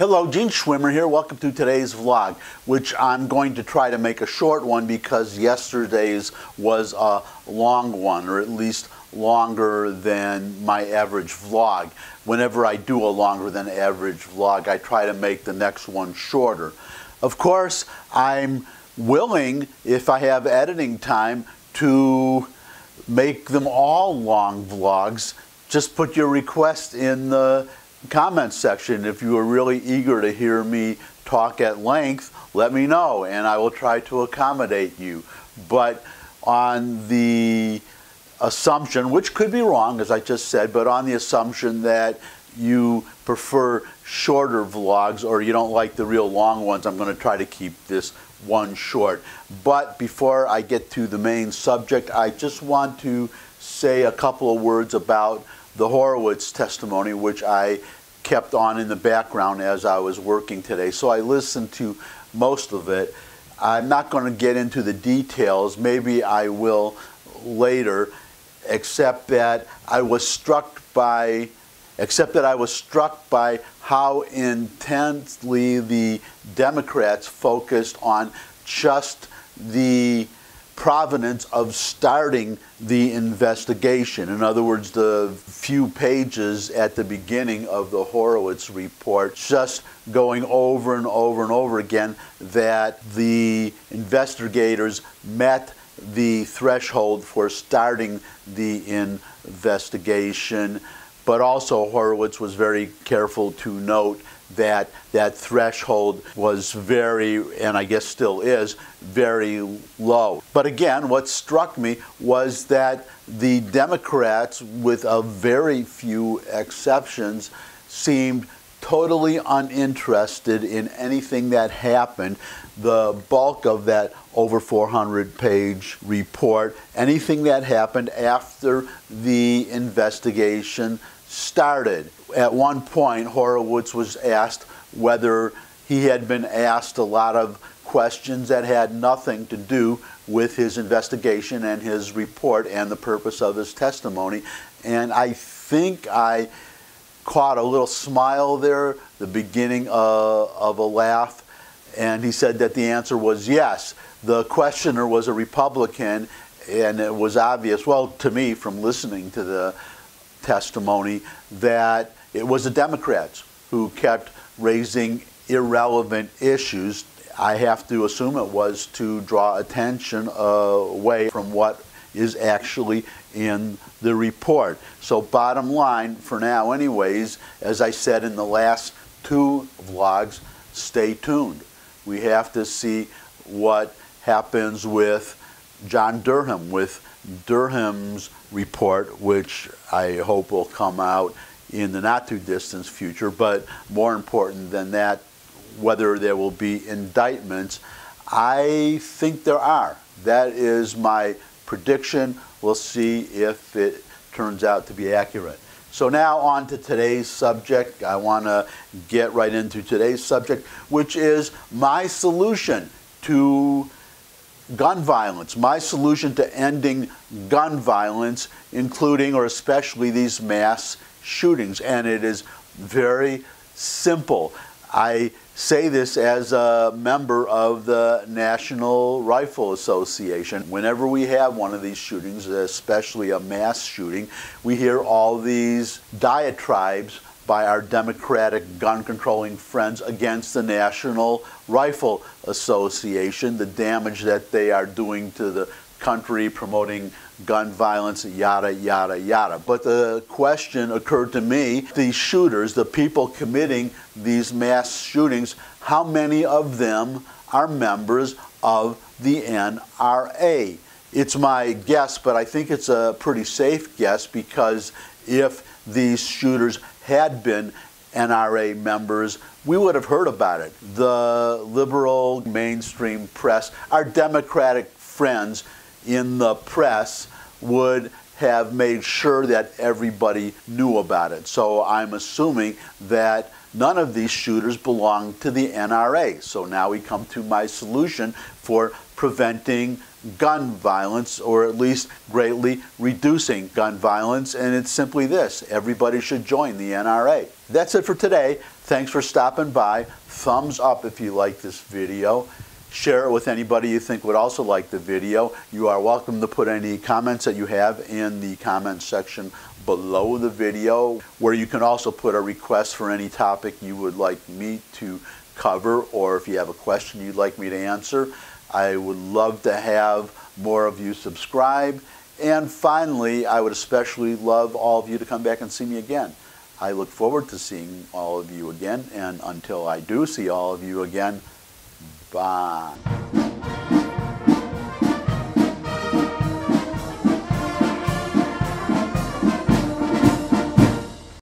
Hello, Gene Schwimmer here. Welcome to today's vlog, which I'm going to try to make a short one because yesterday's was a long one, or at least longer than my average vlog. Whenever I do a longer than average vlog, I try to make the next one shorter. Of course, I'm willing, if I have editing time, to make them all long vlogs. Just put your request in the comment section. If you are really eager to hear me talk at length, let me know and I will try to accommodate you. But on the assumption, which could be wrong as I just said, but on the assumption that you prefer shorter vlogs or you don't like the real long ones, I'm going to try to keep this one short. But before I get to the main subject, I just want to say a couple of words about the Horowitz testimony, which I kept on in the background as I was working today. So I listened to most of it. I'm not going to get into the details. Maybe I will later, except that I was struck by how intensely the Democrats focused on just the provenance of starting the investigation. In other words, the few pages at the beginning of the Horowitz report, just going over and over and over again that the investigators met the threshold for starting the investigation. But also Horowitz was very careful to note that that threshold was very, and I guess still is, very low. But again, what struck me was that the Democrats, with a very few exceptions, seemed totally uninterested in anything that happened. The bulk of that over 400-page report, anything that happened after the investigation started. At one point, Horowitz was asked whether he had been asked a lot of questions that had nothing to do with his investigation and his report and the purpose of his testimony. And I think I caught a little smile there, the beginning of a laugh, and he said that the answer was yes. The questioner was a Republican, and it was obvious, well, to me, from listening to the testimony, that it was the Democrats who kept raising irrelevant issues. I have to assume it was to draw attention away from what is actually in the report. So bottom line, for now anyways, as I said in the last two vlogs, stay tuned. We have to see what happens with John Durham, with Durham's report, which I hope will come out in the not too distant future, but more important than that, whether there will be indictments. I think there are. That is my prediction. We'll see if it turns out to be accurate. So now on to today's subject. I want to get right into today's subject, which is my solution to gun violence, my solution to ending gun violence, including or especially these mass shootings. And it is very simple. I say this as a member of the National Rifle Association. Whenever we have one of these shootings, especially a mass shooting, we hear all these diatribes by our Democratic gun-controlling friends against the National Rifle Association, the damage that they are doing to the country, promoting gun violence, yada, yada, yada. But the question occurred to me, these shooters, the people committing these mass shootings, how many of them are members of the NRA? It's my guess, but I think it's a pretty safe guess, because if these shooters had been NRA members, we would have heard about it. The liberal mainstream press, our Democratic friends in the press, would have made sure that everybody knew about it. So I'm assuming that none of these shooters belong to the NRA. So now we come to my solution for preventing gun violence, or at least greatly reducing gun violence, and it's simply this: everybody should join the NRA. That's it for today. Thanks for stopping by. Thumbs up if you like this video. Share it with anybody you think would also like the video. You are welcome to put any comments that you have in the comment section below the video, where you can also put a request for any topic you would like me to cover, or if you have a question you'd like me to answer. I would love to have more of you subscribe. And finally, I would especially love all of you to come back and see me again. I look forward to seeing all of you again, and until I do see all of you again, bye.